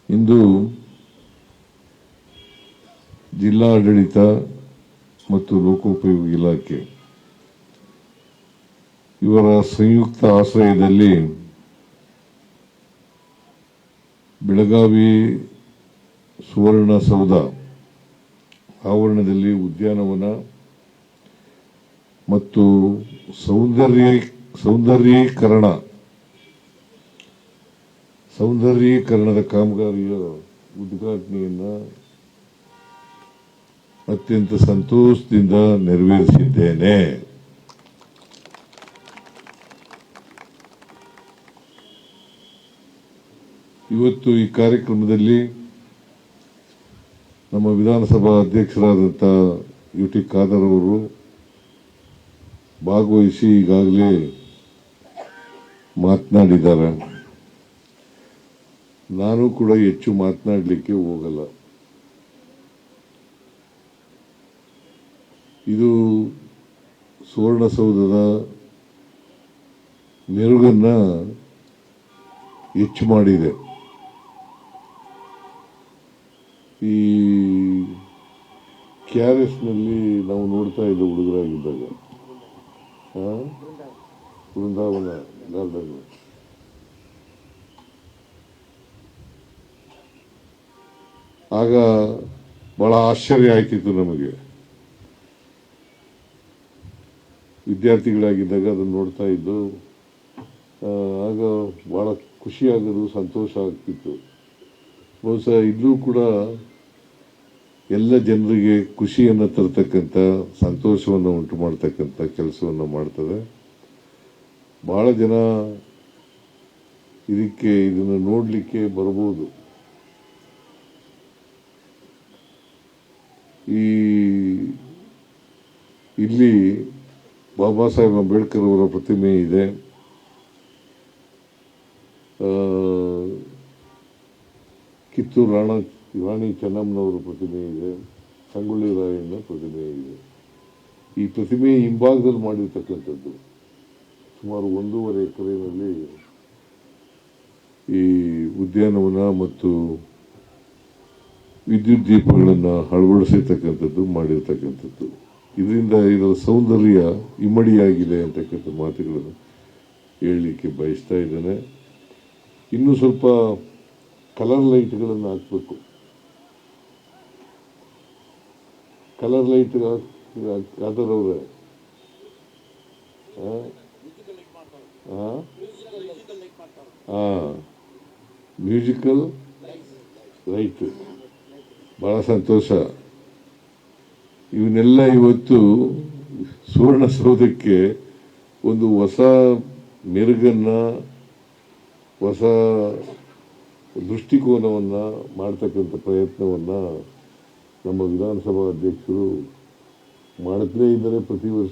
ಇಂದು ಜಿಲ್ಲಾಡಳಿತ ಮತ್ತು ಲೋಕೋಪಯೋಗಿ ಇಲಾಖೆ ಇವರ ಸಂಯುಕ್ತ ಆಶ್ರಯದಲ್ಲಿ ಬೆಳಗಾವಿ ಸುವರ್ಣಸೌಧ ಆವರಣದಲ್ಲಿ ಉದ್ಯಾನವನ ಮತ್ತು ಸೌಂದರ್ಯೀಕರಣದ ಕಾಮಗಾರಿಯ ಉದ್ಘಾಟನೆಯನ್ನು ಅತ್ಯಂತ ಸಂತೋಷದಿಂದ ನೆರವೇರಿಸಿದ್ದೇನೆ. ಇವತ್ತು ಈ ಕಾರ್ಯಕ್ರಮದಲ್ಲಿ ನಮ್ಮ ವಿಧಾನಸಭಾ ಅಧ್ಯಕ್ಷರಾದಂಥ ಯುಟಿ ಖಾದರ್ ಅವರು ಭಾಗವಹಿಸಿ ಈಗಾಗಲೇ ಮಾತನಾಡಿದ್ದಾರೆ. ನಾನು ಕೂಡ ಹೆಚ್ಚು ಮಾತನಾಡಲಿಕ್ಕೆ ಹೋಗಲ್ಲ. ಇದು ಸುವರ್ಣಸೌಧದ ಮೆರುಗನ್ನ ಹೆಚ್ಚು ಮಾಡಿದೆ. ಈ KRSನಲ್ಲಿ ನಾವು ನೋಡ್ತಾ ಇದ್ದ ಹುಡುಗರಾಗಿದ್ದಾಗ ಬೃಂದಾವನ ಗಾರ್ಡನ್, ಆಗ ಬಹಳ ಆಶ್ಚರ್ಯ ಆಯ್ತಿತ್ತು ನಮಗೆ. ವಿದ್ಯಾರ್ಥಿಗಳಾಗಿದ್ದಾಗ ಅದನ್ನು ನೋಡ್ತಾ ಇದ್ದು ಆಗ ಬಹಳ ಖುಷಿಯಾಗೋದು, ಸಂತೋಷ ಆಗ್ತಿತ್ತು. ಬಹುಶಃ ಇಲ್ಲೂ ಕೂಡ ಎಲ್ಲ ಜನರಿಗೆ ಖುಷಿಯನ್ನು ತರತಕ್ಕಂಥ, ಸಂತೋಷವನ್ನು ಉಂಟು ಮಾಡ್ತಕ್ಕಂಥ ಕೆಲಸವನ್ನು ಮಾಡ್ತದೆ. ಬಹಳ ಜನ ಇದನ್ನು ನೋಡಲಿಕ್ಕೆ ಬರ್ಬೋದು. ಇಲ್ಲಿ ಬಾಬಾ ಸಾಹೇಬ್ ಅಂಬೇಡ್ಕರ್ ಅವರ ಪ್ರತಿಮೆ ಇದೆ. ಕಿತ್ತೂರು ರಾಣಿ ಚೆನ್ನಮ್ಮನವರ ಪ್ರತಿಮೆ ಇದೆ. ಸಂಗೊಳ್ಳಿ ರಾಯಣ್ಣ ಪ್ರತಿಮೆ ಇದೆ. ಈ ಪ್ರತಿಮೆ ಹಿಂಭಾಗದಲ್ಲಿ ಮಾಡಿರ್ತಕ್ಕಂಥದ್ದು ಸುಮಾರು 1.5 ಎಕರೆನಲ್ಲಿ ಈ ಉದ್ಯಾನವನ ಮತ್ತು ವಿದ್ಯುತ್ ದೀಪಗಳನ್ನು ಅಳವಡಿಸಿರ್ತಕ್ಕಂಥದ್ದು ಮಾಡಿರ್ತಕ್ಕಂಥದ್ದು. ಇದರಿಂದ ಇದರ ಸೌಂದರ್ಯ ಇಮ್ಮಡಿಯಾಗಿದೆ ಅಂತಕ್ಕಂಥ ಮಾತುಗಳನ್ನು ಹೇಳಲಿಕ್ಕೆ ಬಯಸ್ತಾ ಇದ್ದೇನೆ. ಇನ್ನೂ ಸ್ವಲ್ಪ ಕಲರ್ ಲೈಟ್ಗಳನ್ನು ಹಾಕಬೇಕು. ಕಲರ್ ಲೈಟ್ ಯಾವ್ದಾರವ್ರೆ ಮ್ಯೂಸಿಕಲ್ ಲೈಟ್, ಬಹಳ ಸಂತೋಷ. ಇವನ್ನೆಲ್ಲ ಇವತ್ತು ಸುವರ್ಣಸೌಧಕ್ಕೆ ಒಂದು ಹೊಸ ಮೆರುಗನ್ನ, ಹೊಸ ದೃಷ್ಟಿಕೋನವನ್ನು ಮಾಡ್ತಕ್ಕಂಥ ಪ್ರಯತ್ನವನ್ನು ನಮ್ಮ ವಿಧಾನಸಭಾ ಅಧ್ಯಕ್ಷರು ಮಾಡುತ್ತಲೇ ಇದ್ದಾರೆ ಪ್ರತಿ ವರ್ಷ.